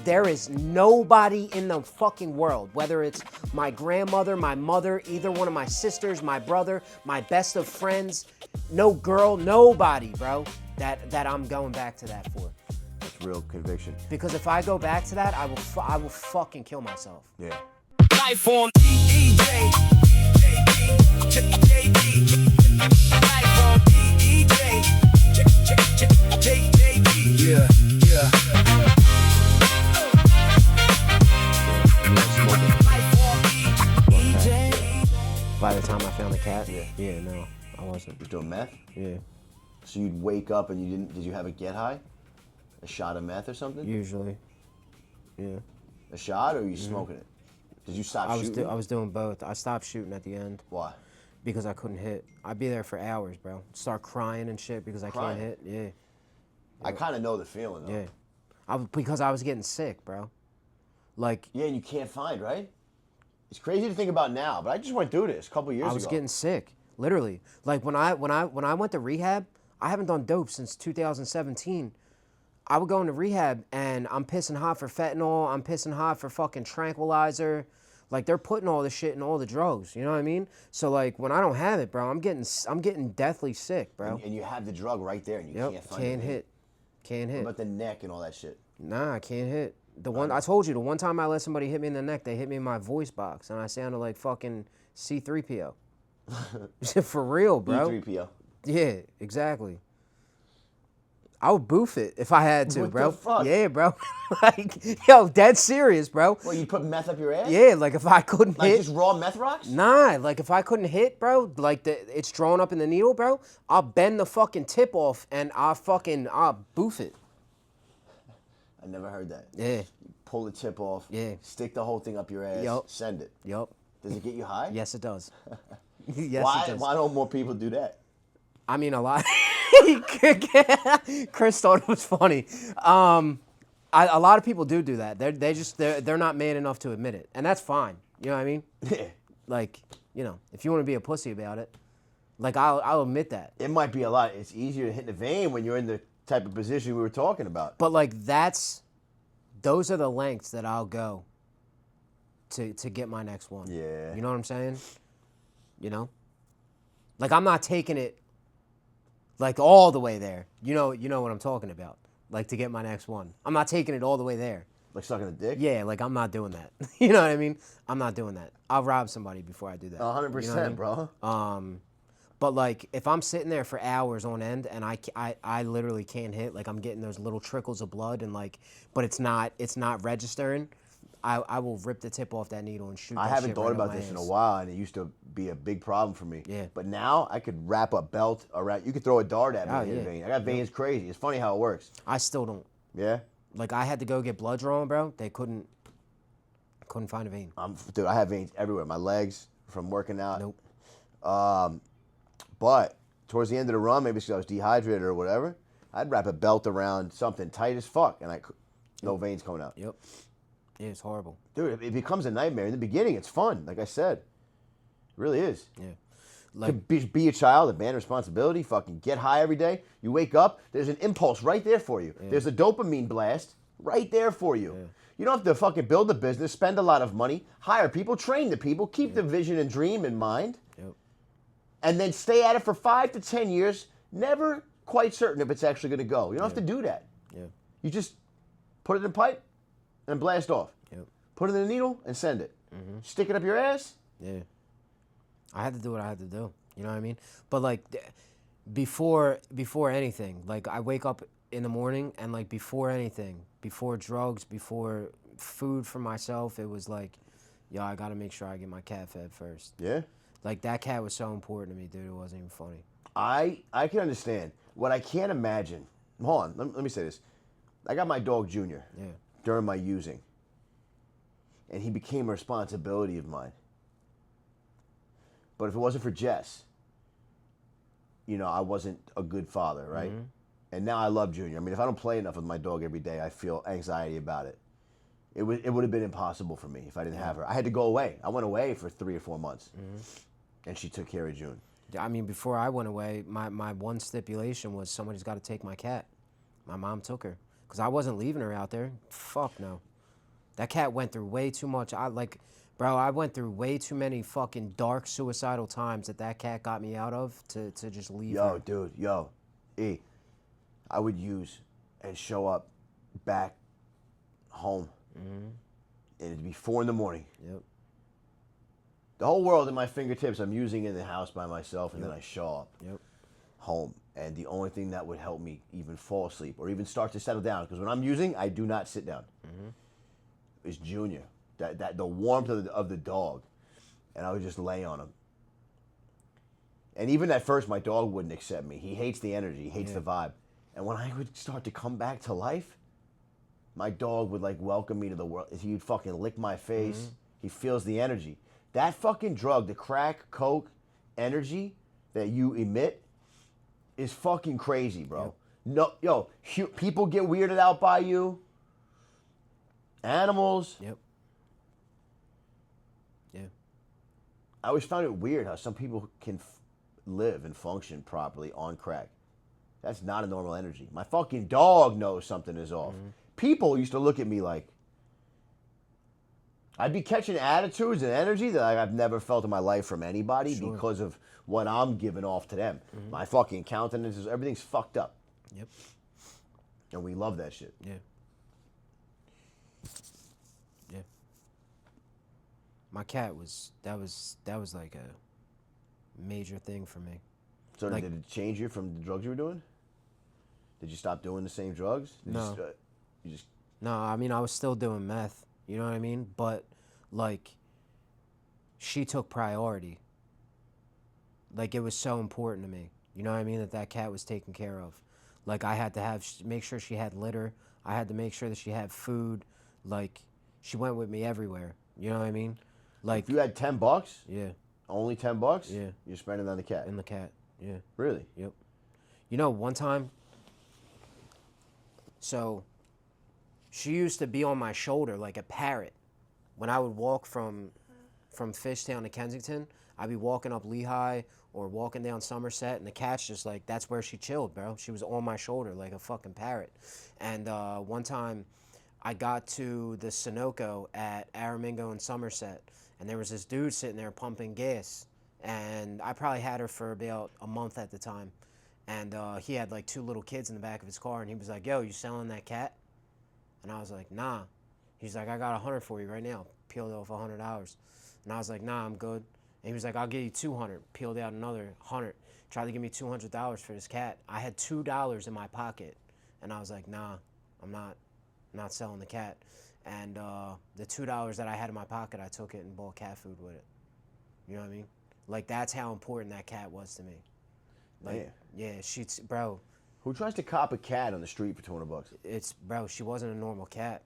There is nobody in the fucking world, whether it's my grandmother, my mother, either one of my sisters, my brother, my best of friends, no girl, nobody, bro, that I'm going back to that for. That's real conviction. Because if I go back to that, I will fucking kill myself. Yeah. Life on EJ. Life on EJ. Yeah, yeah. By the time I found the cat, yeah, no, I wasn't. You doing meth? Yeah, So you'd wake up and you didn't? Did you have a get high? A shot of meth or something? usually, yeah. A shot, or are you smoking it? Did you stop shooting? I was doing both. I stopped shooting at the end Why? because I couldn't hit. I'd be there for hours, bro. Start crying and shit because I Crying? can't hit. Yeah, I kind of know the feeling though. yeah. Because I was getting sick, bro. Like Yeah, and you can't find, right? It's crazy to think about now, but I just went through this a couple years ago. I was getting sick, literally. Like when I went to rehab, I haven't done dope since 2017. I would go into rehab and I'm pissing hot for fentanyl. I'm pissing hot for fucking tranquilizer. Like they're putting all the shit in all the drugs. You know what I mean? So like when I don't have it, bro, I'm getting deathly sick, bro. And you have the drug right there, and you can't find can't it. hit, can't What hit. about the neck and all that shit? Nah, I can't hit. The one I told you, the one time I let somebody hit me in the neck, they hit me in my voice box, and I sounded like fucking C-3PO. For real, bro. E3PO. Yeah, exactly. I would boof it if I had to, What bro. the fuck? Yeah, bro. Like, yo, dead serious, bro. Well, you put meth up your ass? Yeah, like if I couldn't Like hit. just raw meth rocks? Nah, like if I couldn't hit, bro, like it's drawn up in the needle, bro, I'll bend the fucking tip off and I'll boof it. I never heard that. Yeah. Pull the tip off. Yeah. Stick the whole thing up your ass. Yup. Send it. Yup. Does it get you high? Yes, it does. Yes, Why? it does. Why don't more people do that? I mean, a lot. Chris thought it was funny. A lot of people do that. They're not man enough to admit it, and that's fine. You know what I mean? Yeah. Like, you know, if you want to be a pussy about it, like I'll admit that. It might be a lot. It's easier to hit the vein when you're in the type of position we were talking about. But like those are the lengths that I'll go to get my next one. Yeah. You know what I'm saying? You know? Like I'm not taking it like all the way there. You know what I'm talking about. Like to get my next one. I'm not taking it all the way there. Like sucking a dick? Yeah, like I'm not doing that. You know what I mean? I'm not doing that. I'll rob somebody before I do that. 100%, You know what I mean? bro. But like if I'm sitting there for hours on end and I literally can't hit, like I'm getting those little trickles of blood and like, but it's not registering, I will rip the tip off that needle and shoot. I that haven't shit thought right about up my this in a ass. while, and it used to be a big problem for me. Yeah. But now I could wrap a belt around. You could throw a dart at me Oh, and hit a yeah. vein. I got veins crazy. It's funny how it works. I still don't. Yeah. Like I had to go get blood drawn, bro. They couldn't find a vein. Dude, I have veins everywhere. My legs from working out. Nope. But towards the end of the run, maybe because I was dehydrated or whatever, I'd wrap a belt around something tight as fuck, and no veins coming out. Yep. Yeah, it's horrible. Dude, it becomes a nightmare. In the beginning, it's fun, like I said. It really is. Yeah. To Like be a child, a man responsibility, fucking get high every day. You wake up, there's an impulse right there for you. There's a dopamine blast right there for you. Yeah. You don't have to fucking build a business, spend a lot of money, hire people, train the people, keep the vision and dream in mind, Yep. and then stay at it for 5 to 10 years, never quite certain if it's actually going to go. You don't have to do that. Yeah. You just put it in a pipe and blast off. Yep. Put it in a needle and send it. Stick it up your ass. Yeah. I had to do what I had to do. You know what I mean? But like before anything, like I wake up in the morning and like before anything, before drugs, before food for myself, it was like, yo, I gotta make sure I get my cat fed first. Yeah. Like that cat was so important to me, dude. It wasn't even funny. I can understand. What I can't imagine, hold on, let me say this. I got my dog Junior Yeah. during my using, and he became a responsibility of mine. But if it wasn't for Jess, I wasn't a good father, right? And now I love Junior. I mean, if I don't play enough with my dog every day, I feel anxiety about it. It would have been impossible for me if I didn't have her. I had to go away. I went away for 3 or 4 months, and she took care of June. I mean, before I went away, my one stipulation was somebody's got to take my cat. My mom took her. because I wasn't leaving her out there. Fuck no. That cat went through way too much. Bro, I went through way too many fucking dark suicidal times that cat got me out of to just leave Yo, her. dude, yo, E, I would use and show up back home, and it'd be 4 a.m. Yep. The whole world at my fingertips. I'm using in the house by myself, and then I show up Yep. home, and the only thing that would help me even fall asleep or even start to settle down, because when I'm using, I do not sit down, is Junior. That the warmth of the dog, and I would just lay on him. And even at first, my dog wouldn't accept me. He hates the energy. He hates the vibe. And when I would start to come back to life, my dog would like welcome me to the world. He'd fucking lick my face. He feels the energy. That fucking drug, the crack, coke energy that you emit is fucking crazy, bro. No, yo, people get weirded out by you. Animals. Yep. Yeah. I always found it weird how some people can live and function properly on crack. That's not a normal energy. My fucking dog knows something is off. People used to look at me like I'd be catching attitudes and energy that I've never felt in my life from anybody because of what I'm giving off to them. My fucking countenance is everything's fucked up. Yep. And we love that shit. Yeah. Yeah. My cat was like a major thing for me. So Like- did it change you from the drugs you were doing? Did you stop doing the same drugs? Did No. You just No, I mean I was still doing meth, you know what I mean? But like she took priority. Like it was so important to me. You know what I mean, that cat was taken care of. Like I had to make sure she had litter. I had to make sure that she had food. Like she went with me everywhere. You know what I mean? Like if you had $10, yeah, only $10, Yeah. you're spending on the cat. and the cat. Yeah. Really? Yep. You know, one time, so she used to be on my shoulder like a parrot. When I would walk from Fishtown to Kensington, I'd be walking up Lehigh or walking down Somerset, and the cat's just like, that's where she chilled, bro. She was on my shoulder like a fucking parrot. And one time, I got to the Sunoco at Aramingo and Somerset, and there was this dude sitting there pumping gas. And I probably had her for about a month at the time. And he had like 2 little kids in the back of his car, and he was like, yo, you selling that cat? And I was like, nah. He's like, I got 100 for you right now. Peeled off $100. And I was like, nah, I'm good. And he was like, I'll give you 200. Peeled out another 100. Tried to give me $200 for this cat. I had $2 in my pocket. And I was like, nah, I'm not selling the cat. And the $2 that I had in my pocket, I took it and bought cat food with it. You know what I mean? Like, that's how important that cat was to me. Like, yeah, bro, Who tries to cop a cat on the street for $200? bro, she wasn't a normal cat.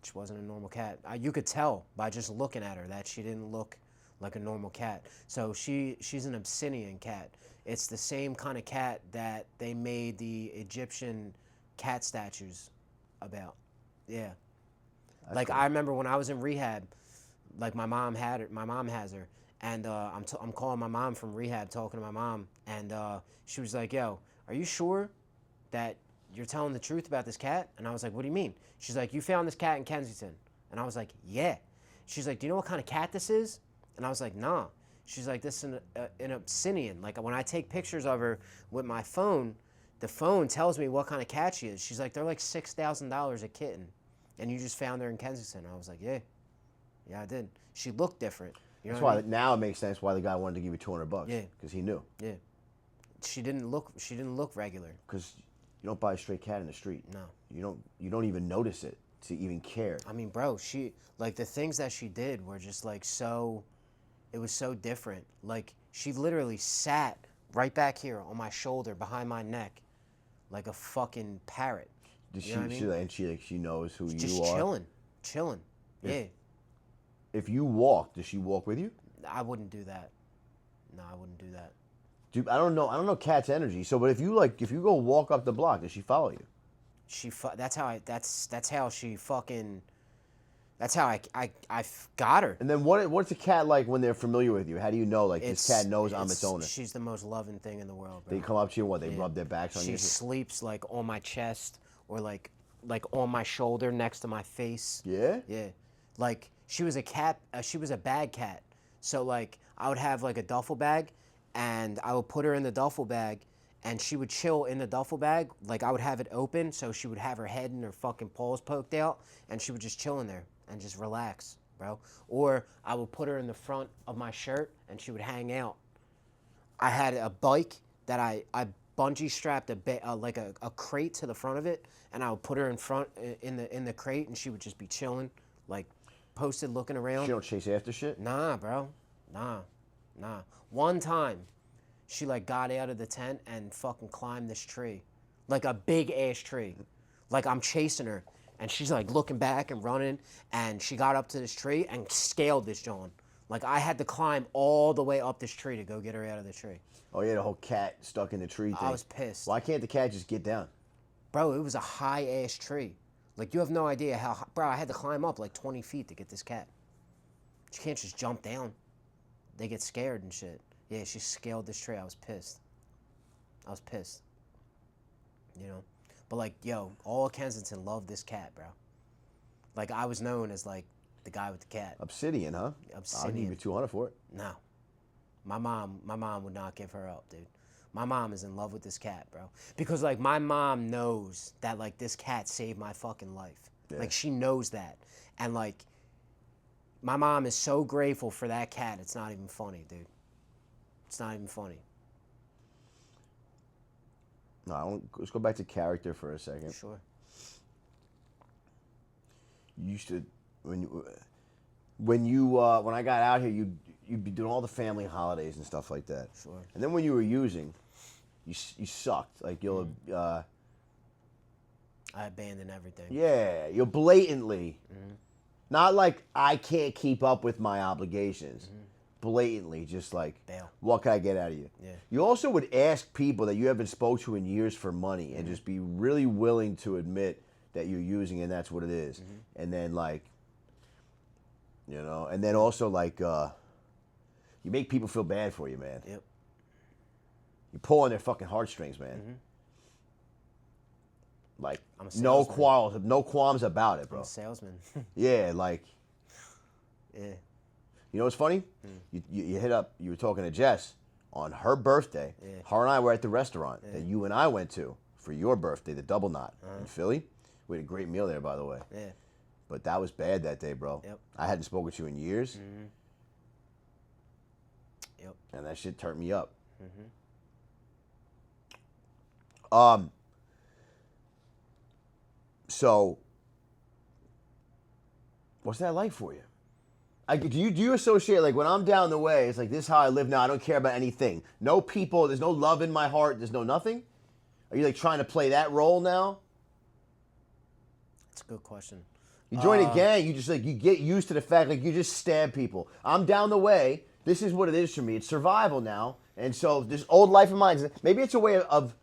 She wasn't a normal cat. You could tell by just looking at her that she didn't look like a normal cat. So she's an Abyssinian cat. It's the same kind of cat that they made the Egyptian cat statues about. Yeah. Like cool. I remember when I was in rehab, like my mom has her, and I'm calling my mom from rehab, talking to my mom, and she was like, "Yo, are you sure that you're telling the truth about this cat?" And I was like, "What do you mean?" She's like, "You found this cat in Kensington," and I was like, "Yeah." She's like, "Do you know what kind of cat this is?" And I was like, "Nah." She's like, "This is an Abyssinian. Like when I take pictures of her with my phone, the phone tells me what kind of cat she is." She's like, "They're like $6,000 a kitten, and you just found her in Kensington." I was like, "Yeah, I did." She looked different. You know That's what I why mean? now it makes sense why the guy wanted to give you $200. Yeah. Because he knew. Yeah. She didn't look regular. Because you don't buy a stray cat in the street. No. You don't even notice it to even care. I mean, bro, she like the things that she did were just like so. It was so different. Like she literally sat right back here on my shoulder, behind my neck, like a fucking parrot. Does You know what I mean? she knows who Just you are? chilling. Yeah, If you walk, does she walk with you? I wouldn't do that. No, I wouldn't do that. Dude, I don't know cat's energy. So, but if you go walk up the block, does she follow you? That's how she fucking. That's how I got her. And then what's a cat like when they're familiar with you? How do you know this cat knows I'm its owner? She's the most loving thing in the world, bro. They come up to you and they rub their backs on She you? sleeps like on my chest or like on my shoulder next to my face. Yeah? Yeah. Like she was a cat, she was a bag cat. So like I would have like a duffel bag and I would put her in the duffel bag and she would chill in the duffel bag. Like I would have it open so she would have her head and her fucking paws poked out and she would just chill in there and just relax, bro. Or I would put her in the front of my shirt and she would hang out. I had a bike that I bungee strapped like a crate to the front of it, and I would put her in front in the crate, and she would just be chilling, like posted, looking around. She don't chase after shit? Nah, bro, nah. One time, she like got out of the tent and fucking climbed this tree, like a big ass tree, like I'm chasing her, and she's like looking back and running, and she got up to this tree and scaled this John. Like I had to climb all the way up this tree to go get her out of the tree. Oh, yeah, the whole cat stuck in the tree thing. I was pissed. Why can't the cat just get down? Bro, it was a high ass tree. Like you have no idea how high. Bro, I had to climb up like 20 feet to get this cat. She can't just jump down. They get scared and shit. Yeah, she scaled this tree. I was pissed. You know? But like, yo, all of Kensington loved this cat, bro. Like I was known as like the guy with the cat. Obsidian, huh? I'll Obsidian. give you 200 for it. No. My mom would not give her up, dude. My mom is in love with this cat, bro. Because like my mom knows that like this cat saved my fucking life. Yeah. Like she knows that. And like my mom is so grateful for that cat. It's not even funny, dude. It's not even funny. No, let's go back to character for a second. Sure. You used to when I got out here, you'd be doing all the family holidays and stuff like that. Sure. And then when you were using, you sucked. Like you'll I abandoned everything. you'll blatantly, not like I can't keep up with my obligations. Blatantly, just like, Bail. what can I get out of you? Yeah. You also would ask people that you haven't spoke to in years for money and just be really willing to admit that you're using and that's what it is. And then like, you know, and then also like, you make people feel bad for you, man. Yep. You pull on their fucking heartstrings, man. Like, I'm a no salesman. qualms about it, bro. I'm a salesman. Yeah, like, Yeah. you know what's funny? You hit up, you were talking to Jess on her birthday. Yeah. Her and I were at the restaurant that you and I went to for your birthday, the Double Knot in Philly. We had a great meal there, by the way. Yeah. But that was bad that day, bro. Yep. I hadn't spoken to you in years. Yep. And that shit turned me up. So, what's that like for you? Do you associate, like, when I'm down the way, it's like, this is how I live now. I don't care about anything. No people. There's no love in my heart. There's no nothing. Are you, like, trying to play that role now? That's a good question. You join a gang, you just, like, you get used to the fact, like, you just stab people. I'm down the way. This is what it is for me. It's survival now. And so this old life of mine, maybe it's a way of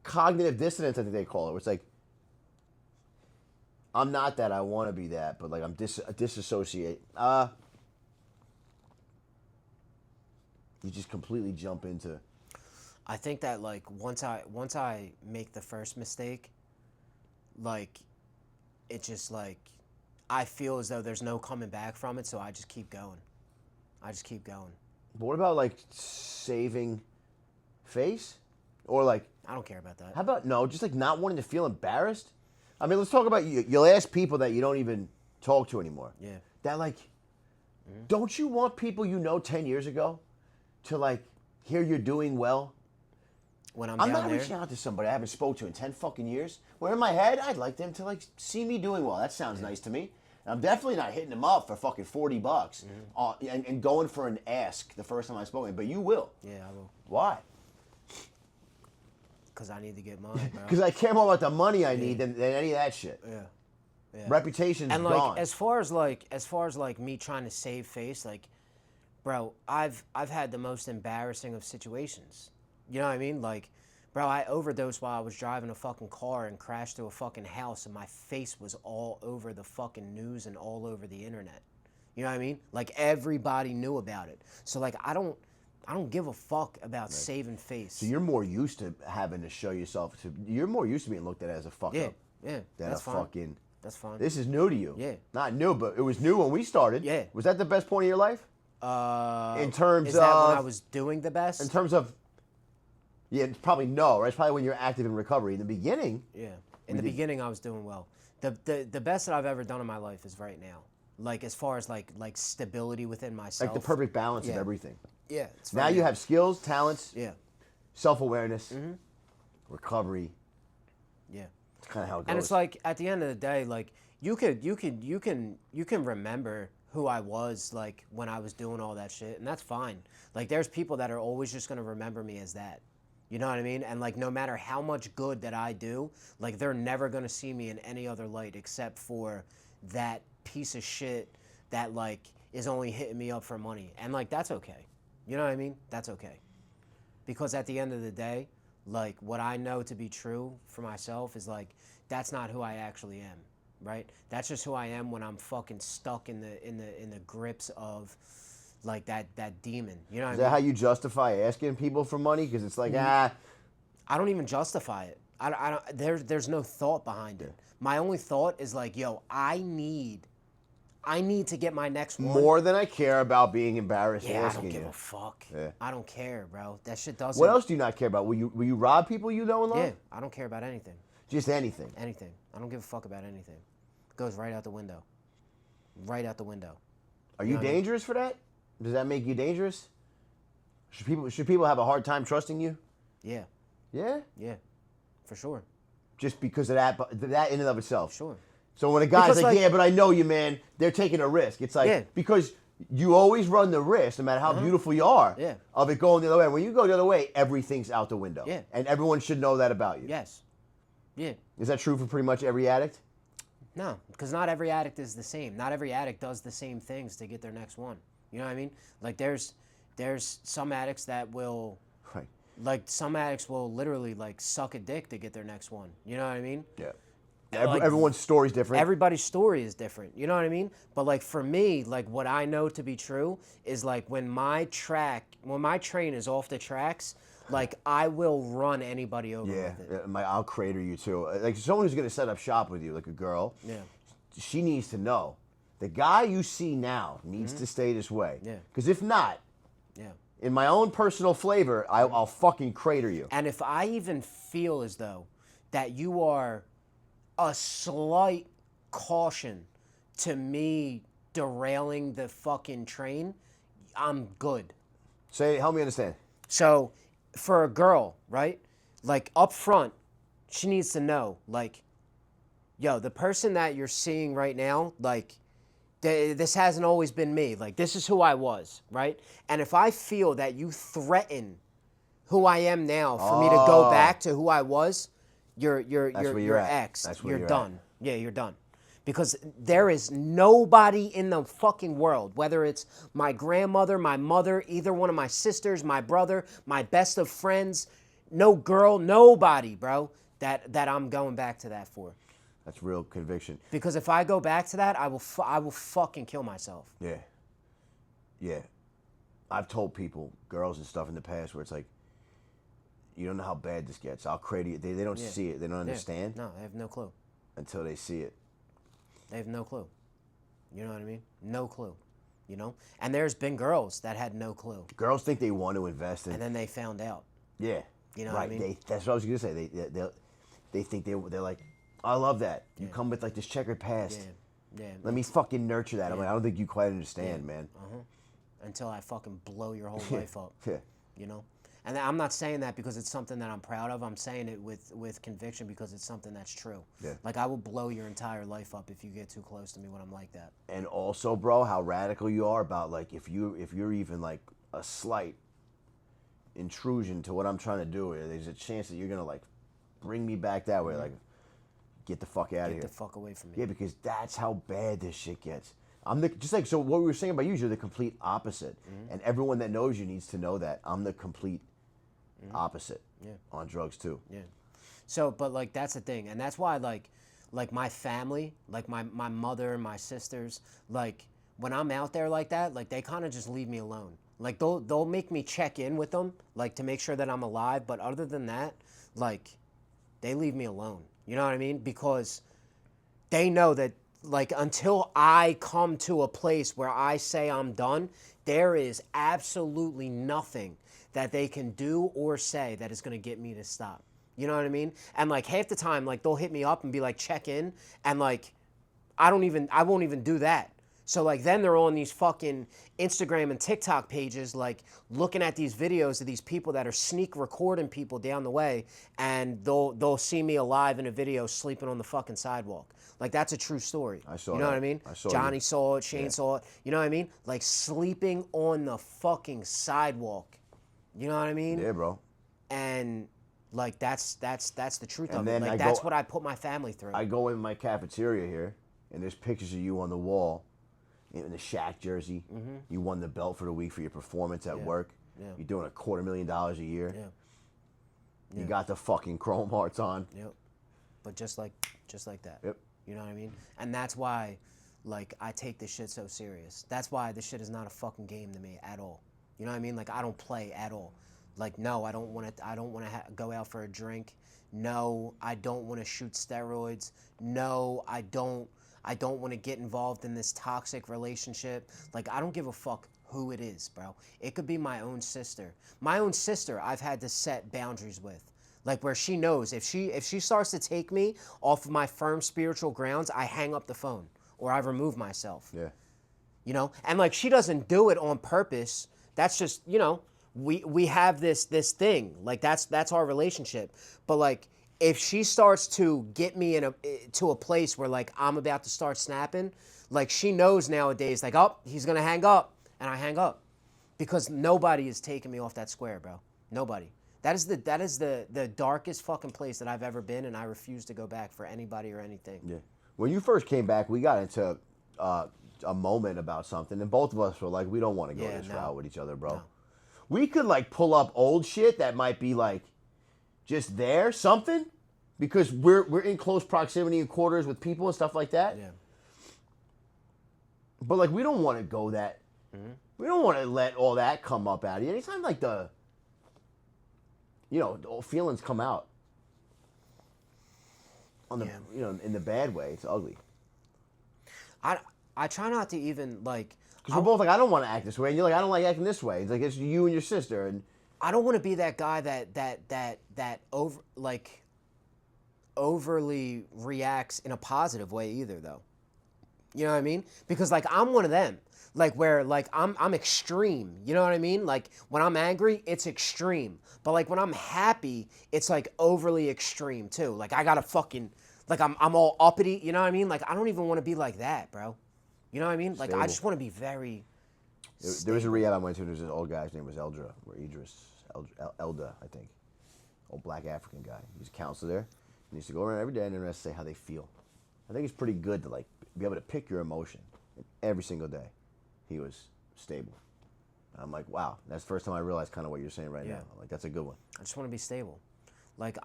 cognitive dissonance, I think they call it, where it's like, I'm not that, I want to be that, but like I'm disassociate. You just completely jump into. I think that like once I make the first mistake, like it just like I feel as though there's no coming back from it, so I just keep going. But what about like saving face? Or like, I don't care about that. how about no, just like not wanting to feel embarrassed? I mean, let's talk about you. You'll ask people that you don't even talk to anymore. Yeah. That like, don't you want people you know 10 years ago to like hear you're doing well? When I'm I'm down not there, reaching out to somebody I haven't spoke to in 10 fucking years. Where in my head, I'd like them to like see me doing well. That sounds nice to me. And I'm definitely not hitting them up for fucking $40 and going for an ask the first time I spoke to them. But you will. yeah, I will, Why? because I need to get mine, bro. Because I care more about the money I need than any of that shit. Yeah. Yeah. Reputation's And like gone. as far as like me trying to save face, like, bro, I've had the most embarrassing of situations. You know what I mean? Like, bro, I overdosed while I was driving a fucking car and crashed through a fucking house, and my face was all over the fucking news and all over the internet. You know what I mean? Like everybody knew about it. So like I don't I don't give a fuck about saving face. So you're more used to having to show yourself. You're more used to being looked at as a fuck yeah, up yeah, than that's a fine. fucking. That's fine. This is new to you. Yeah. Not new, but it was new when we started. Yeah. Was that the best point of your life? In terms is that when of- I was doing the best? In terms of. Yeah, it's probably no, right? It's probably when you're active in recovery. In the beginning. Yeah. In the beginning, I was doing well. The best that I've ever done in my life is right now. Like as far as like stability within myself. Like the perfect balance of Yeah. everything. Yeah. It's Now right you have skills, talents, Yeah. self-awareness, recovery. Yeah. It's kind of how it goes. And it's like at the end of the day, like you can remember who I was like when I was doing all that shit, and that's fine. Like there's people that are always just gonna remember me as that. You know what I mean? And like no matter how much good that I do, like they're never gonna see me in any other light except for that piece of shit that like is only hitting me up for money. And like that's okay. You know what I mean? That's okay. Because at the end of the day, like what I know to be true for myself is like that's not who I actually am, right? That's just who I am when I'm fucking stuck in the grips of like that demon. You know what Is I that mean? how you justify asking people for money? Because it's like, I don't even justify it. I don't, there's no thought behind it. My only thought is like, yo, I need to get my next one. more than I care about being embarrassed Yeah, I asking don't give you. a fuck. Yeah. I don't care, bro. That shit doesn't. What else do you not care about? Will you rob people you know and love? Yeah, I don't care about anything. Just anything. Anything. I don't give a fuck about anything. It goes right out the window. Right out the window. Are you dangerous for that? Does that make you dangerous? Should people have a hard time trusting you? Yeah, Yeah. yeah, for sure. Just because of that in and of itself. Sure. So when a guy's Because, like, like- yeah, but I know you, man, they're taking a risk. It's like, Yeah. because you always run the risk, no matter how beautiful you are, Yeah. of it going the other way. When you go the other way, everything's out the window. Yeah. And everyone should know that about you. Yes. Yeah. Is that true for pretty much every addict? No, because not every addict is the same. Not every addict does the same things to get their next one. You know what I mean? Like there's some addicts that will, Right. like some addicts will literally like suck a dick to get their next one. You know what I mean? Yeah. Like- Everyone's story's different. Everybody's story is different. You know what I mean? But like for me, like what I know to be true is like when my train is off the tracks, like I will run anybody over yeah. with it. I'll crater you too. Like someone who's going to set up shop with you, like a girl, Yeah. she needs to know. The guy you see now needs to stay this way. Mm-hmm. Yeah. Because if not, Yeah. in my own personal flavor, I'll fucking crater you. And if I even feel as though that you are a slight caution to me derailing the fucking train, I'm good. Help me understand. So for a girl, right? Like up front, she needs to know, like, yo, the person that you're seeing right now, like, this hasn't always been me. Like, this is who I was, right? And if I feel that you threaten who I am now for me to go back to who I was, where you're you're at. ex. That's where You're you're done. Yeah, you're done. Because there is nobody in the fucking world, whether it's my grandmother, my mother, either one of my sisters, my brother, my best of friends, no girl, nobody, bro, that I'm going back to that for. That's real conviction. Because if I go back to that, I will fucking kill myself. Yeah. Yeah. I've told people, girls and stuff in the past, where it's like, you don't know how bad this gets. I'll crater you. They don't see it. They don't Yeah. understand No, I have no clue. until they see it. They have no clue. You know what I mean? No clue. You know? And there's been girls that had no clue. Girls think they want to invest in. And then they found out. Yeah. You know what I right. mean? That's what I was gonna say. They think they're like, I love that. You come with like this checkered past. Yeah. Yeah. Let me fucking nurture that. I'm like, I don't think you quite understand, man. Until I fucking blow your whole life up. Yeah. You know? And I'm not saying that because it's something that I'm proud of. I'm saying it with conviction because it's something that's true. Yeah. Like I will blow your entire life up if you get too close to me when I'm like that. And also, bro, how radical you are about like if you're even like a slight intrusion to what I'm trying to do, there's a chance that you're gonna like bring me back that way. Like, get the fuck out of Get here. the fuck away from me. Yeah, because that's how bad this shit gets. Just like so. What we were saying about you're the complete opposite, and everyone that knows you needs to know that I'm the complete opposite. Yeah. On drugs too. Yeah. So, but like that's the thing, and that's why like my family, like my mother and my sisters, like when I'm out there like that, like they kind of just leave me alone. Like they'll make me check in with them, like to make sure that I'm alive. But other than that, like they leave me alone. You know what I mean? Because they know that like until I come to a place where I say I'm done, there is absolutely nothing that they can do or say that is going to get me to stop. You know what I mean? And like half the time, like they'll hit me up and be like, check in, and like I won't even do that. So like then they're on these fucking Instagram and TikTok pages, like looking at these videos of these people that are sneak recording people down the way, and they'll see me alive in a video sleeping on the fucking sidewalk. Like that's a true story. I saw You know that. what I mean? I saw Johnny you. saw it, Shane saw it. You know what I mean? Like sleeping on the fucking sidewalk. You know what I mean? Yeah, bro. And like that's the truth And of it. then Like I that's go- what I put my family through. I go in my cafeteria here, and there's pictures of you on the wall in the Shaq jersey. You won the belt for the week for your performance at work. Yeah. You're doing $250,000 a year. Yeah. You got the fucking chrome hearts on. Yep. But just like that. Yep. You know what I mean? And that's why, like, I take this shit so serious. That's why this shit is not a fucking game to me at all. You know what I mean? Like, I don't play at all. Like, no, I don't want to. I don't want to go out for a drink. No, I don't want to shoot steroids. No, I don't want to get involved in this toxic relationship. Like, I don't give a fuck who it is, bro. It could be my own sister. My own sister, I've had to set boundaries with. Like where she knows if she starts to take me off of my firm spiritual grounds, I hang up the phone or I remove myself. Yeah. You know? And like she doesn't do it on purpose. That's just, you know, we have this thing. Like that's our relationship. But like if she starts to get me to a place where like I'm about to start snapping, like she knows nowadays like, "Oh, he's going to hang up." And I hang up. Because nobody is taking me off that square, bro. Nobody. That is the darkest fucking place that I've ever been, and I refuse to go back for anybody or anything. Yeah. When you first came back, we got into a moment about something, and both of us were like, we don't want to go this route with each other, bro. No. We could like pull up old shit that might be like just there, something, because we're in close proximity and quarters with people and stuff like that. Yeah. But like we don't want to go that. We don't want to let all that come up out of you. Anytime like the feelings come out on the in the bad way, it's ugly. I try not to even like. Because we're both like, I don't want to act this way, and you're like, I don't like acting this way. It's like it's you and your sister, and I don't want to be that guy that overly reacts in a positive way either, though. You know what I mean? Because like I'm one of them. Like where like I'm extreme, you know what I mean? Like when I'm angry, it's extreme. But like when I'm happy, it's like overly extreme too. Like I gotta fucking like I'm all uppity, you know what I mean? Like I don't even want to be like that, bro. You know what I mean? Like I just want to be very. there was a rehab I went to. There was this old guy's name was Elda, I think, old black African guy. He's a counselor there. He used to go around every day and then say how they feel. I think it's pretty good to like be able to pick your emotion every single day. He was stable. I'm like, wow, that's the first time I realized kind of what you're saying right now. I'm like, that's a good one. I just want to be stable. Like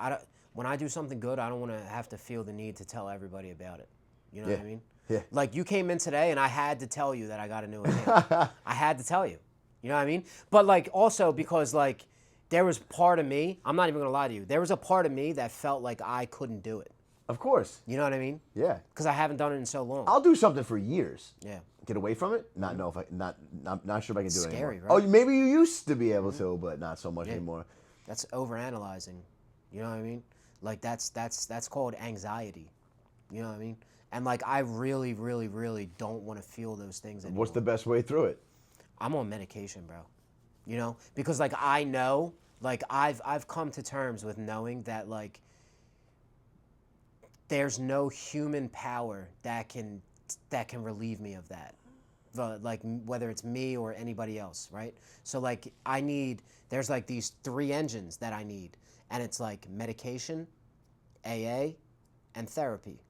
when I do something good, I don't want to have to feel the need to tell everybody about it. You know what I mean? Yeah. Like you came in today and I had to tell you that I got a new account. I had to tell you. You know what I mean? But like also because like there was part of me, I'm not even gonna lie to you, there was a part of me that felt like I couldn't do it. Of course. You know what I mean? Yeah. Because I haven't done it in so long. I'll do something for years. Yeah. Get away from it. Not know if I not sure if I can do it Scary, anymore. right? Oh, maybe you used to be able to, but not so much anymore. That's overanalyzing. You know what I mean? Like that's called anxiety. You know what I mean? And like I really, really, really don't want to feel those things anymore. What's the best way through it? I'm on medication, bro. You know? Because like I know, like I've come to terms with knowing that like there's no human power that can relieve me of that. Like whether it's me or anybody else, right? So like there's like these 3 engines that I need, and it's like medication, AA, and therapy.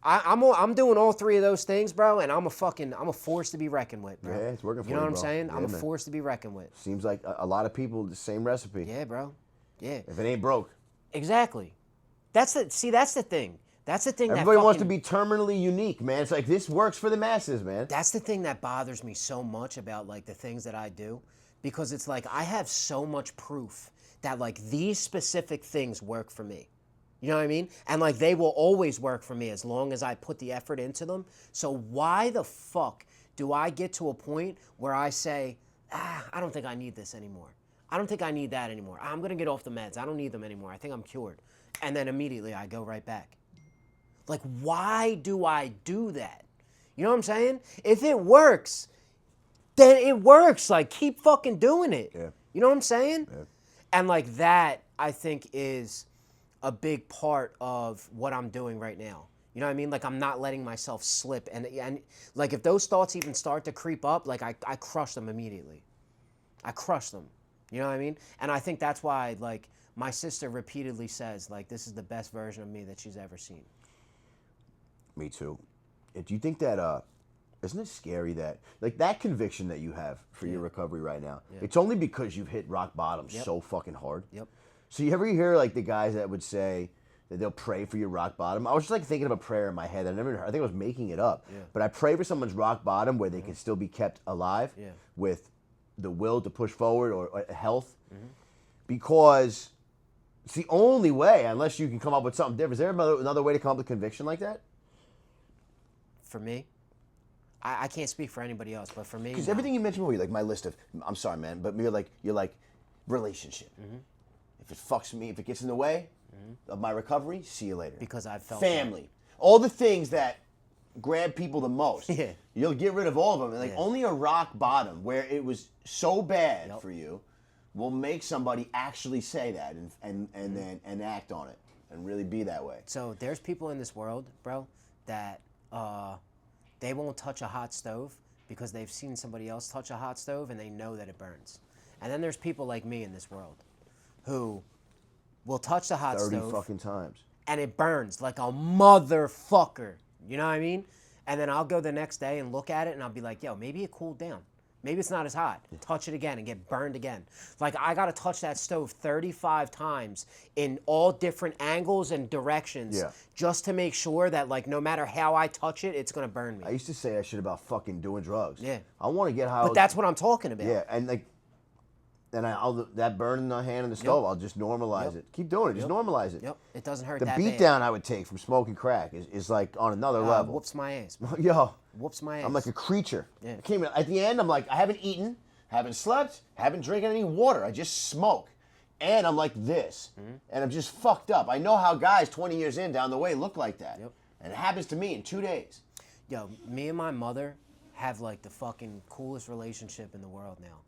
I'm doing all 3 of those things, bro, and I'm a force to be reckoned with, bro. Yeah, it's working for You know you, what I'm bro. saying? Yeah, I'm a man. force to be reckoned with. Seems like a lot of people the same recipe. Yeah, bro. Yeah. If it ain't broke. Exactly. That's the thing. That's the thing. Everybody that wants to fucking- be terminally unique, man. It's like this works for the masses, man. That's the thing that bothers me so much about like the things that I do, because it's like I have so much proof that like these specific things work for me. You know what I mean? And like they will always work for me as long as I put the effort into them. So why the fuck do I get to a point where I say, I don't think I need this anymore. I don't think I need that anymore. I'm going to get off the meds. I don't need them anymore. I think I'm cured. And then immediately I go right back. Like, why do I do that? You know what I'm saying? If it works, then it works. Like, keep fucking doing it. Yeah. You know what I'm saying? Yeah. And like that, I think, is a big part of what I'm doing right now. You know what I mean? Like, I'm not letting myself slip. And like, if those thoughts even start to creep up, like, I crush them immediately. I crush them. You know what I mean? And I think that's why, like, my sister repeatedly says, like, this is the best version of me that she's ever seen. Me too. Do you think that isn't it scary that like that conviction that you have for your recovery right now? It's only because you've hit rock bottom so fucking hard. Yep. So you ever hear like the guys that would say that they'll pray for your rock bottom? I was just like thinking of a prayer in my head. I never heard. I think I was making it up. Yeah. But I pray for someone's rock bottom where they can still be kept alive with the will to push forward or health, because it's the only way. Unless you can come up with something different. Is there another way to come up with conviction like that? For me, I can't speak for anybody else, but for me, Because no. everything you mentioned before, like my list of, I'm sorry, man, but you're like relationship. If it fucks me, if it gets in the way of my recovery, see you later. Because I've felt family, all the things that grab people the most. Yeah. You'll get rid of all of them. And like only a rock bottom where it was so bad Yep. for you will make somebody actually say that and then act on it and really be that way. So there's people in this world, bro, that they won't touch a hot stove because they've seen somebody else touch a hot stove and they know that it burns. And then there's people like me in this world who will touch the hot 30 stove fucking times. and it burns like a motherfucker. You know what I mean? And then I'll go the next day and look at it and I'll be like, yo, maybe it cooled down. Maybe it's not as hot. Touch it again and get burned again. Like, I got to touch that stove 35 times in all different angles and directions just to make sure that, like, no matter how I touch it, it's going to burn me. I used to say that shit about fucking doing drugs. Yeah. I want to get how. But that's what I'm talking about. Yeah, and like, and I'll that burn in the hand in the stove. I'll just normalize it. Keep doing it. Just normalize it. Yep. It doesn't hurt The that beat bad. down I would take from smoking crack is like on another level. Whoops my ass. Yo, Whoops my ass. I'm like a creature. Yeah. I came at the end. I'm like, I haven't eaten, haven't slept, haven't drinking any water. I just smoke, and I'm like this, and I'm just fucked up. I know how guys 20 years in down the way look like that, and it happens to me in 2 days. Yo, me and my mother have like the fucking coolest relationship in the world now.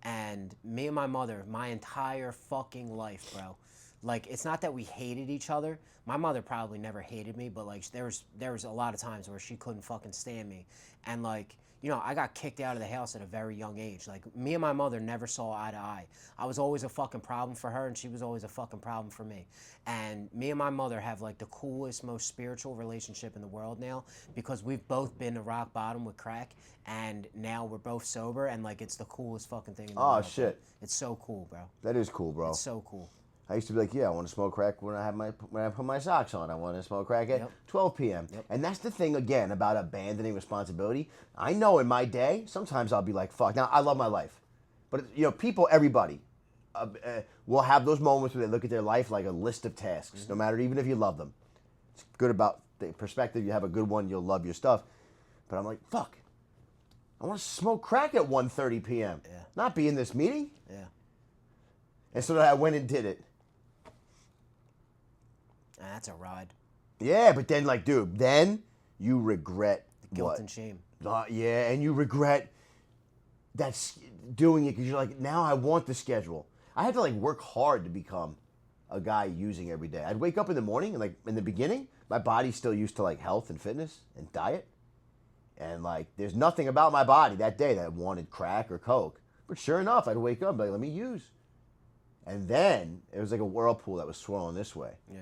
And me and my mother, my entire fucking life, bro. Like, it's not that we hated each other. My mother probably never hated me, but like there was a lot of times where she couldn't fucking stand me. And like, you know, I got kicked out of the house at a very young age. Like, me and my mother never saw eye to eye. I was always a fucking problem for her, and she was always a fucking problem for me. And me and my mother have, like, the coolest, most spiritual relationship in the world now, because we've both been to rock bottom with crack, and now we're both sober, and, like, it's the coolest fucking thing in the world. Shit. Bro. It's so cool, bro. That is cool, bro. It's so cool. I used to be like, yeah, I want to smoke crack when I put my socks on. I want to smoke crack at 12 p.m. And that's the thing, again, about abandoning responsibility. I know in my day, sometimes I'll be like, fuck. Now, I love my life. But, you know, people, everybody will have those moments where they look at their life like a list of tasks, no matter, even if you love them. It's good about the perspective. You have a good one, you'll love your stuff. But I'm like, fuck. I want to smoke crack at 1:30 p.m. Yeah. Not be in this meeting. Yeah. And so I went and did it. That's a ride. Yeah, but then, like, dude, then you regret Guilt what? and shame. Yeah, and you regret doing it because you're like, now I want the schedule. I had to, like, work hard to become a guy using every day. I'd wake up in the morning, and, like, in the beginning, my body's still used to, like, health and fitness and diet. And, like, there's nothing about my body that day that wanted crack or Coke. But sure enough, I'd wake up and be like, let me use. And then it was like a whirlpool that was swirling this way. Yeah.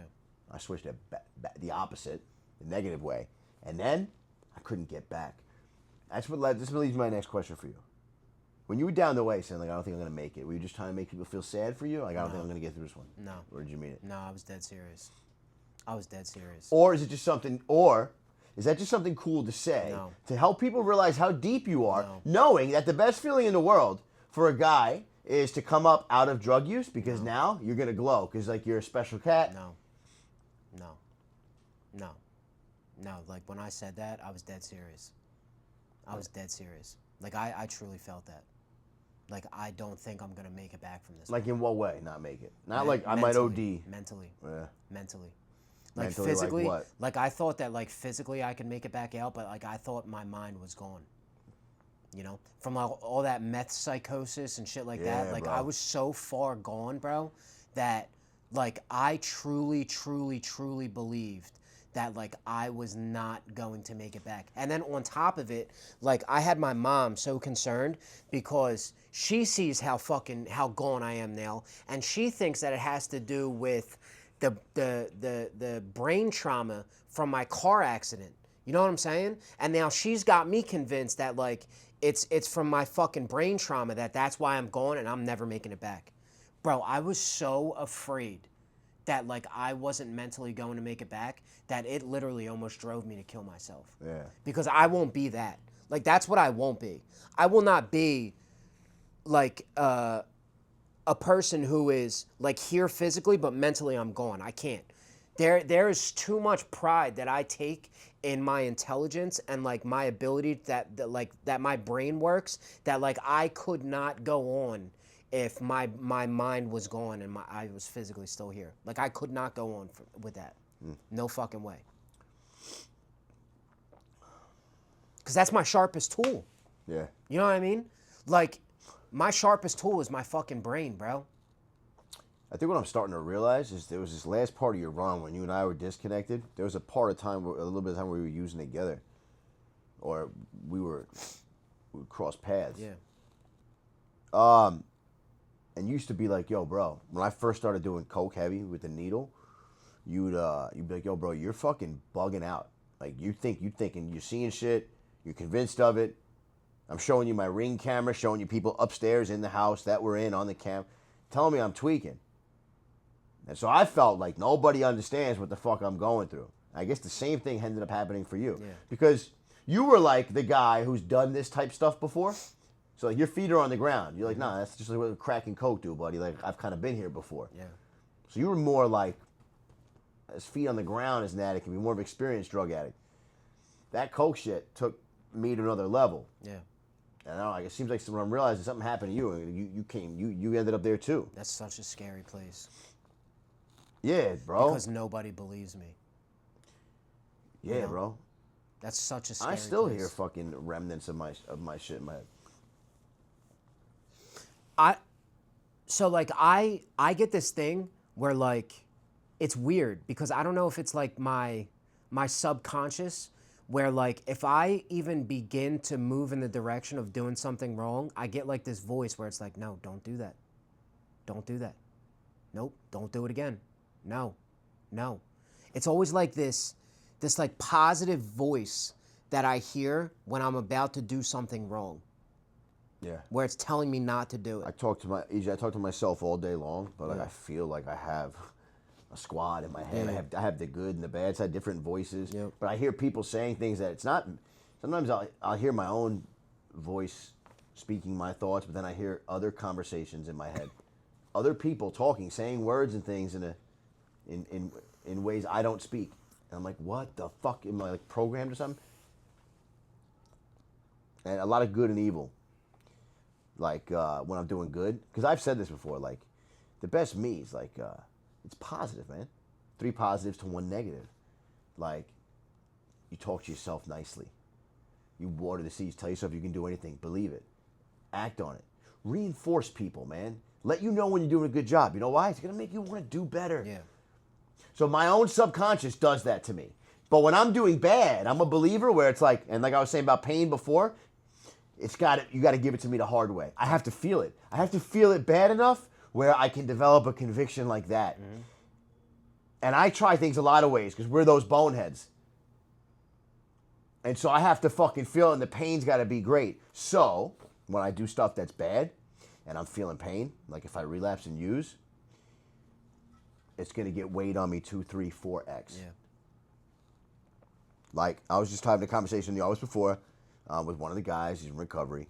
I switched it the opposite, the negative way, and then I couldn't get back. This leads me to my next question for you. When you were down the way saying, like, I don't think I'm going to make it, were you just trying to make people feel sad for you? Like, I don't think I'm going to get through this one? No. Or did you mean it? No, I was dead serious. I was dead serious. Or is it just something? Or is that just something cool to say No. to help people realize how deep you are, No. knowing that the best feeling in the world for a guy is to come up out of drug use because now you're gonna glow because like you're a special cat. No. Like when I said that, I was dead serious. I was dead serious. Like I truly felt that. Like I don't think I'm gonna make it back from this. Like in what way? Not make it. Not Men- like I might mentally, OD. Mentally. Yeah. Mentally. Like Mentally, like physically, what? like I thought that like physically I could make it back out, but like I thought my mind was gone. You know, from like all that meth psychosis and shit like Yeah, that. Like bro. I was so far gone, bro, that like I truly, truly, truly believed that like I was not going to make it back. And then on top of it, like I had my mom so concerned because she sees how gone I am now, and she thinks that it has to do with the brain trauma from my car accident. You know what I'm saying? And now she's got me convinced that like it's from my fucking brain trauma that's why I'm gone and I'm never making it back. Bro, I was so afraid that like I wasn't mentally going to make it back that it literally almost drove me to kill myself. Yeah. Because I won't be that. Like that's what I won't be. I will not be like a person who is like here physically but mentally I'm gone. I can't. There is too much pride that I take in my intelligence and like my ability that my brain works that like I could not go on if my mind was gone and I was physically still here. Like I could not go on with that. No fucking way. Cuz that's my sharpest tool. Yeah. You know what I mean? Like my sharpest tool is my fucking brain, bro. I think what I'm starting to realize is there was this last part of your run when you and I were disconnected. There was a part of time, a little bit of time we were using together, or we would cross paths. Yeah. And you used to be like, "Yo, bro." When I first started doing coke heavy with the needle, you'd be like, "Yo, bro, you're fucking bugging out. Like you thinking you're seeing shit. You're convinced of it. I'm showing you my Ring camera, showing you people upstairs in the house that we're in on the cam, telling me I'm tweaking." And so I felt like nobody understands what the fuck I'm going through. I guess the same thing ended up happening for you. Yeah. Because you were like the guy who's done this type stuff before. So like your feet are on the ground. You're like, nah, that's just like what crack and coke do, buddy. Like I've kind of been here before. Yeah. So you were more like as feet on the ground as an addict, can be more of an experienced drug addict. That coke shit took me to another level. Yeah. And I don't know, like, it seems like when I'm realizing something happened to you, you ended up there too. That's such a scary place. Yeah, bro. Because nobody believes me. Yeah, you know, bro. That's such a scary I still place. hear fucking remnants of my shit in my head. So like I get this thing where like it's weird because I don't know if it's like my subconscious where like if I even begin to move in the direction of doing something wrong, I get like this voice where it's like, no, don't do that. Don't do that. Nope, don't do it again. No. It's always like this like positive voice that I hear when I'm about to do something wrong, Yeah. where it's telling me not to do it. I talk to myself all day long, but like I feel like I have a squad in my head. Yeah. I have the good and the bad side, different voices. Yep. But I hear people saying things that it's not. Sometimes I'll hear my own voice speaking my thoughts, but then I hear other conversations in my head, other people talking, saying words and things in ways I don't speak. And I'm like, what the fuck? Am I like programmed or something? And a lot of good and evil. Like when I'm doing good, because I've said this before. Like the best me is like it's positive, man. 3 positives to 1 negative. Like you talk to yourself nicely. You water the seeds. Tell yourself you can do anything. Believe it. Act on it. Reinforce people, man. Let you know when you're doing a good job. You know why? It's gonna make you want to do better. Yeah. So my own subconscious does that to me. But when I'm doing bad, I'm a believer where it's like, and like I was saying about pain before, you got to give it to me the hard way. I have to feel it. I have to feel it bad enough where I can develop a conviction like that. Mm-hmm. And I try things a lot of ways because we're those boneheads. And so I have to fucking feel it, and the pain's got to be great. So when I do stuff that's bad and I'm feeling pain, like if I relapse and use, it's going to get weighed on me 2, 3, 4x. Yeah. Like, I was just having a conversation in the office before with one of the guys. He's in recovery.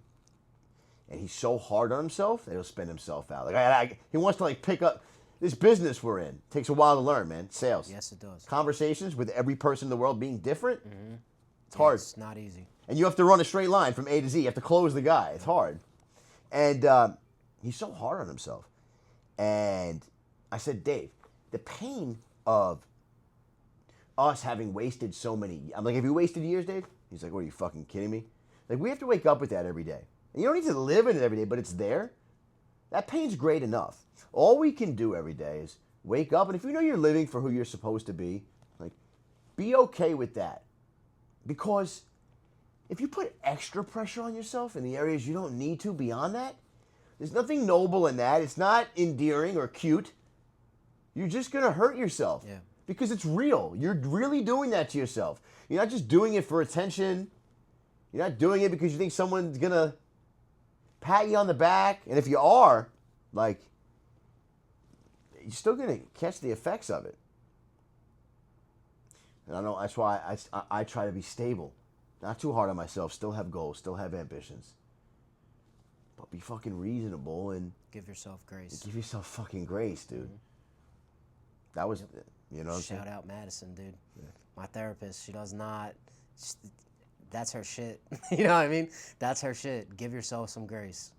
And he's so hard on himself that he'll spend himself out. Like, he wants to, like, pick up this business we're in. Takes a while to learn, man. Sales. Yes, it does. Conversations with every person in the world being different. It's Yeah, hard. It's not easy. And you have to run a straight line from A to Z. You have to close the guy. It's hard. And he's so hard on himself. And I said, Dave, the pain of us having wasted so many... I'm like, have you wasted years, Dave? He's like, what, are you fucking kidding me? Like, we have to wake up with that every day. And you don't need to live in it every day, but it's there. That pain's great enough. All we can do every day is wake up, and if you know you're living for who you're supposed to be, like, be okay with that. Because if you put extra pressure on yourself in the areas you don't need to beyond that, there's nothing noble in that. It's not endearing or cute. You're just going to hurt yourself. Yeah. Because it's real. You're really doing that to yourself. You're not just doing it for attention. You're not doing it because you think someone's going to pat you on the back. And if you are, like, you're still going to catch the effects of it. And I know that's why I try to be stable. Not too hard on myself. Still have goals. Still have ambitions. But be fucking reasonable and Give yourself grace. give yourself fucking grace, dude. That was, you know what I'm saying? Shout out Madison, dude. My therapist, she does not... That's her shit. You know what I mean? That's her shit. Give yourself some grace.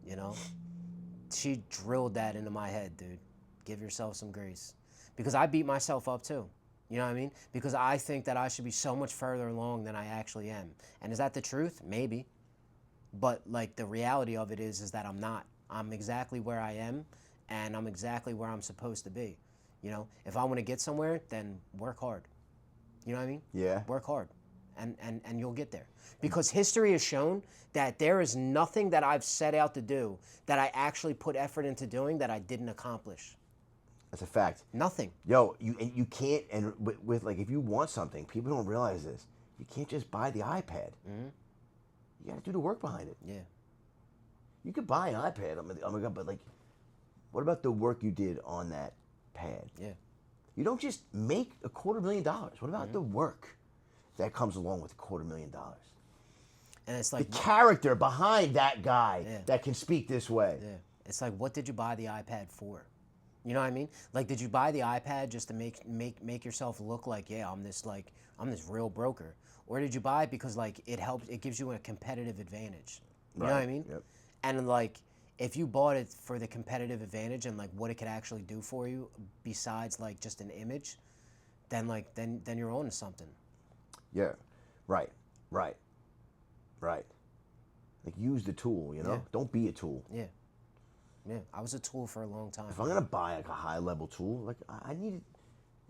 You know? She drilled that into my head, dude. Give yourself some grace. Because I beat myself up too. You know what I mean? Because I think that I should be so much further along than I actually am. And is that the truth? Maybe. But like the reality of it is that I'm not. I'm exactly where I am, and I'm exactly where I'm supposed to be. You know, if I want to get somewhere, then work hard. You know what I mean? Yeah. Work hard, and you'll get there. Because history has shown that there is nothing that I've set out to do that I actually put effort into doing that I didn't accomplish. That's a fact. Nothing. Yo, you can't, and with like, if you want something, people don't realize this. You can't just buy the iPad. You got to do the work behind it. Yeah. You could buy an iPad, oh my God, but like, what about the work you did on that pad? Yeah. You don't just make $250,000. What about the work that comes along with $250,000? And it's The like, character behind that guy Yeah. that can speak this way. yeah. It's like, what did you buy the iPad for? You know what I mean? Like, did you buy the iPad just to make yourself look like, yeah, I'm this real broker? Or did you buy it because like it gives you a competitive advantage? You know what I Right, mean? yep. And like, if you bought it for the competitive advantage and like what it could actually do for you besides like just an image, then you're on to something. Yeah, right. Like, use the tool, you know? Yeah. Don't be a tool. Yeah. Yeah. I was a tool for a long time. If I'm gonna buy like a high level tool, like I need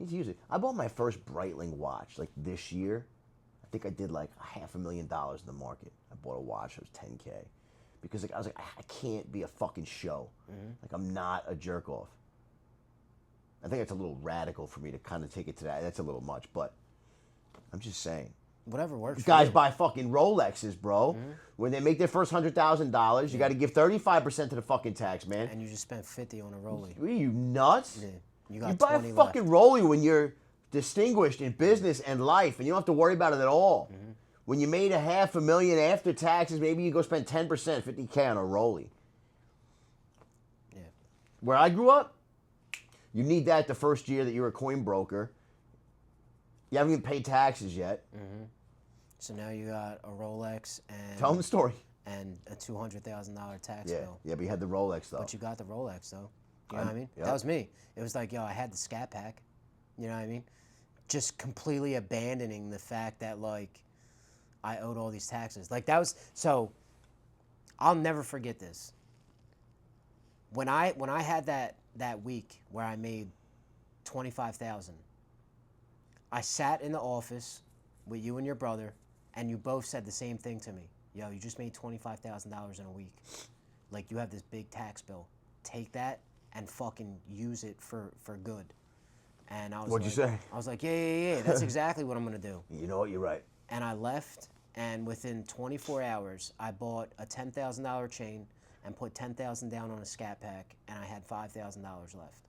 to use it. I bought my first Breitling watch like this year. I think I did like $500,000 in the market. I bought a watch that was $10K because like I was like I can't be a fucking show. Like I'm not a jerk off. I think it's a little radical for me to kind of take it to that. That's a little much, but I'm just saying. Whatever works. Guys for you. buy fucking Rolexes, bro. When they make their first $100,000, you got to give 35% to the fucking tax, man. And you just spent 50 on a Rollie. Are you nuts? Yeah. You got You buy a 20 fucking left. Rollie when you're distinguished in business and life, and you don't have to worry about it at all. When you made $500,000 after taxes, maybe you go spend 10%, $50K on a Rollie. Yeah. Where I grew up, you need that the first year that you're a coin broker. You haven't even paid taxes yet. So now you got a Rolex and Tell them the story. and a $200,000 tax Yeah, bill. yeah, but you had the Rolex though. But you got the Rolex though. You know what I mean? yeah. That was me. It was like, yo, I had the Scat Pack. You know what I mean? Just completely abandoning the fact that like I owed all these taxes. Like that was so. I'll never forget this. When I had that week where I made 25,000, I sat in the office with you and your brother, and you both said the same thing to me. Yo, you just made $25,000 in a week. Like, you have this big tax bill. Take that and fucking use it for good. And I was What'd you like, say? I was like, yeah. That's exactly what I'm going to do. You know what? You're right. And I left, and within 24 hours, I bought a $10,000 chain and put $10,000 down on a Scat Pack, and I had $5,000 left.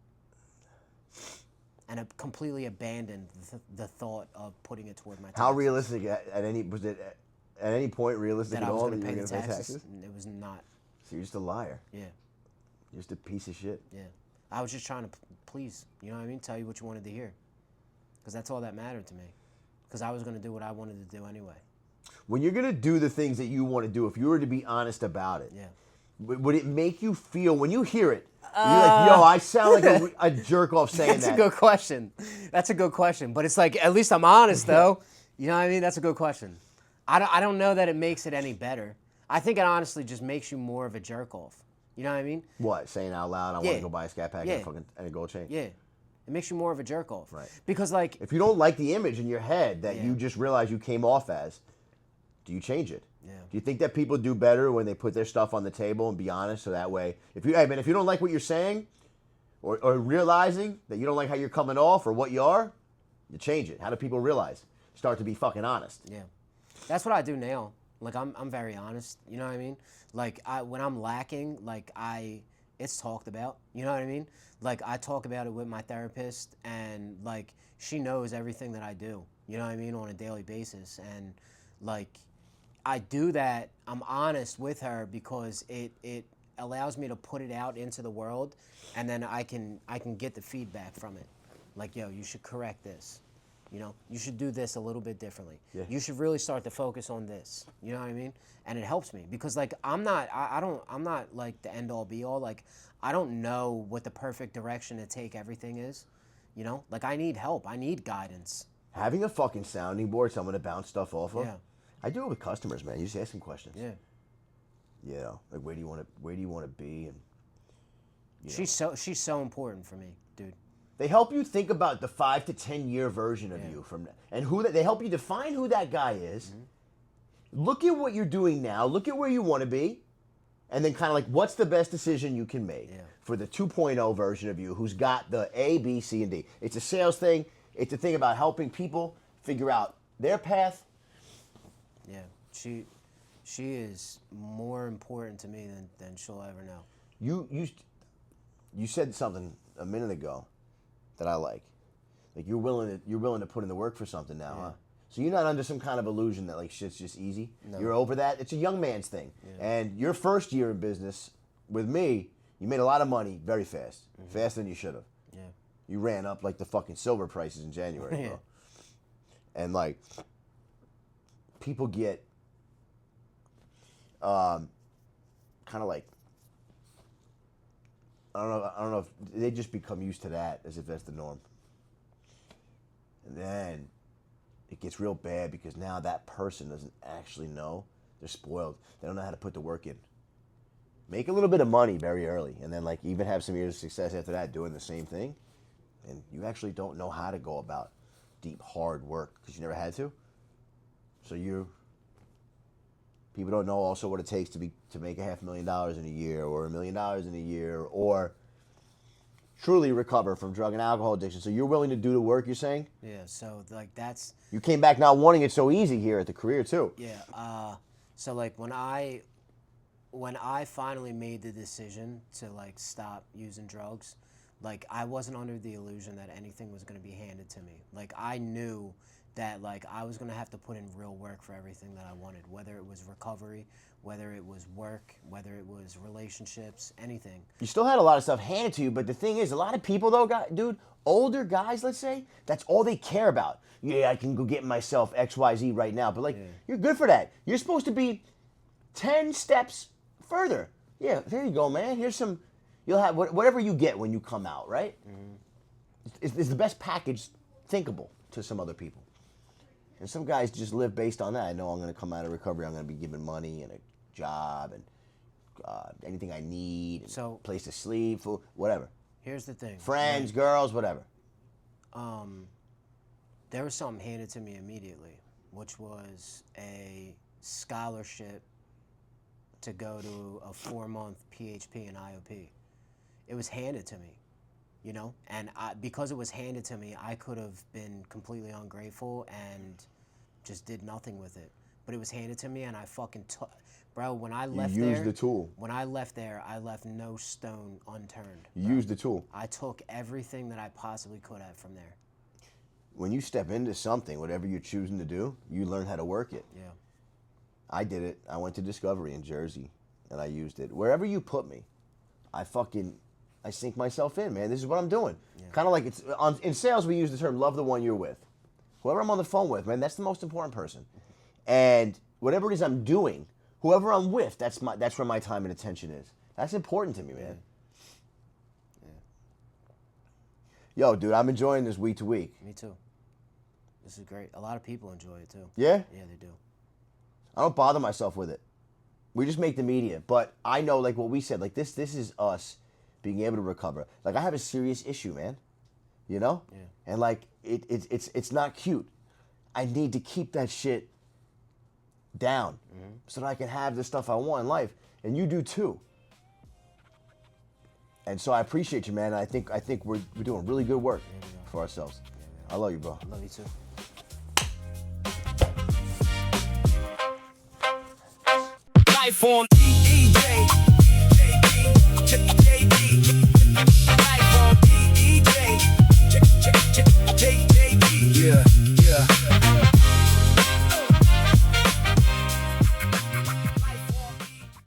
and I completely abandoned the thought of putting it toward my taxes. How realistic at any was it at any point realistic that at I was all going that to you pay were the going to pay taxes? taxes? It was not. So you're just a liar. Yeah, You're just a piece of shit. yeah. I was just trying to please, you know what I mean? Tell you what you wanted to hear. Because that's all that mattered to me. Because I was going to do what I wanted to do anyway. When you're going to do the things that you want to do, if you were to be honest about it, Yeah. would it make you feel, when you hear it, you're like, yo, I sound like a jerk off saying That's that. a good question. That's a good question. But it's like, at least I'm honest, though. You know what I mean? That's a good question. I don't know that it makes it any better. I think it honestly just makes you more of a jerk off. You know what I mean? What? Saying out loud, I want Yeah. to go buy a Scat Pack Yeah. and a gold chain. Yeah. It makes you more of a jerk off. Right. Because, like, If you don't like the image in your head that Yeah. you just realize you came off as, do you change it? Yeah. Do you think that people do better when they put their stuff on the table and be honest, so that way, if you don't like what you're saying, or realizing that you don't like how you're coming off or what you are, you change it. How do people realize? Start to be fucking honest. yeah. That's what I do now. Like, I'm very honest. You know what I mean? Like, when I'm lacking, like, it's talked about. You know what I mean? Like, I talk about it with my therapist, and, like, she knows everything that I do. You know what I mean? On a daily basis. And, like, I do that. I'm honest with her because it allows me to put it out into the world, and then I can get the feedback from it. Like, yo, you should correct this. You know, you should do this a little bit differently. Yeah. You should really start to focus on this. You know what I mean? And it helps me because, like, I'm not like the end all be all. Like, I don't know what the perfect direction to take everything is. You know, like, I need help. I need guidance. Having a fucking sounding board, someone to bounce stuff off of. Yeah. I do it with customers, man. You just ask them questions. Yeah. You know, like where do you want to be, and She's so important for me, dude. they help you think about the 5 to 10 year version of you and they help you define who that guy is. Mm-hmm. Look at what you're doing now. Look at where you want to be, and then kind of like what's the best decision you can make for the 2.0 version of you, who's got the A, B, C, and D. It's a sales thing. It's a thing about helping people figure out their path. Yeah. She is more important to me than she'll ever know. You said something a minute ago that I like you're willing to put in the work for something now, huh? So you're not under some kind of illusion that like shit's just easy. No. You're over that. It's a young man's thing. And your first year in business with me, you made a lot of money very fast, faster than you should have. Yeah. You ran up like the fucking silver prices in January, bro. And like people get kind of like I don't know if they just become used to that as if that's the norm. And then it gets real bad because now that person doesn't actually know. They're spoiled. They don't know how to put the work in. Make a little bit of money very early, and then like even have some years of success after that doing the same thing. And you actually don't know how to go about deep, hard work because you never had to. So people don't know also what it takes to make $500,000 in a year or $1 million in a year or truly recover from drug and alcohol addiction. So you're willing to do the work, you're saying? Yeah. So like that's. You came back not wanting it so easy here at the career too. Yeah. So like when I finally made the decision to like stop using drugs, like I wasn't under the illusion that anything was going to be handed to me. Like I knew that like I was going to have to put in real work for everything that I wanted, whether it was recovery, whether it was work, whether it was relationships, anything. You still had a lot of stuff handed to you, but the thing is, a lot of people though, dude, older guys, let's say, that's all they care about. Yeah, I can go get myself XYZ right now, but like, you're good for that. You're supposed to be 10 steps further. Yeah, there you go, man. Here's some, you'll have whatever you get when you come out, right? Mm-hmm. It's the best package thinkable to some other people. And some guys just live based on that. I know I'm going to come out of recovery. I'm going to be given money and a job and anything I need, and So- place to sleep, food, whatever. Here's the thing. Friends, girls, whatever. There was something handed to me immediately, which was a scholarship to go to a 4-month PHP and IOP. It was handed to me, you know? And because it was handed to me, I could have been completely ungrateful and just did nothing with it. but it was handed to me, and I fucking took. Bro, when I You left used there, the tool. when I left there, I left no stone unturned. You used the tool. I took everything that I possibly could have from there. When you step into something, whatever you're choosing to do, you learn how to work it. Yeah. I did it. I went to Discovery in Jersey, and I used it. Wherever you put me, I sink myself in, man. This is what I'm doing. Kind of like in sales, we use the term "love the one you're with." Whoever I'm on the phone with, man, that's the most important person. And whatever it is I'm doing, whoever I'm with, that's where my time and attention is. That's important to me, man. Yo, dude, I'm enjoying this week to week. Me too. This is great. A lot of people enjoy it too. Yeah? Yeah, they do. I don't bother myself with it. We just make the media. But I know, like what we said, like this is us being able to recover. Like I have a serious issue, man. You know? Yeah. And like it's not cute. I need to keep that shit down so that I can have the stuff I want in life. And you do too. And so I appreciate you, man. I think we're doing really good work for ourselves. I love you, bro. I love you too. Life on EJ.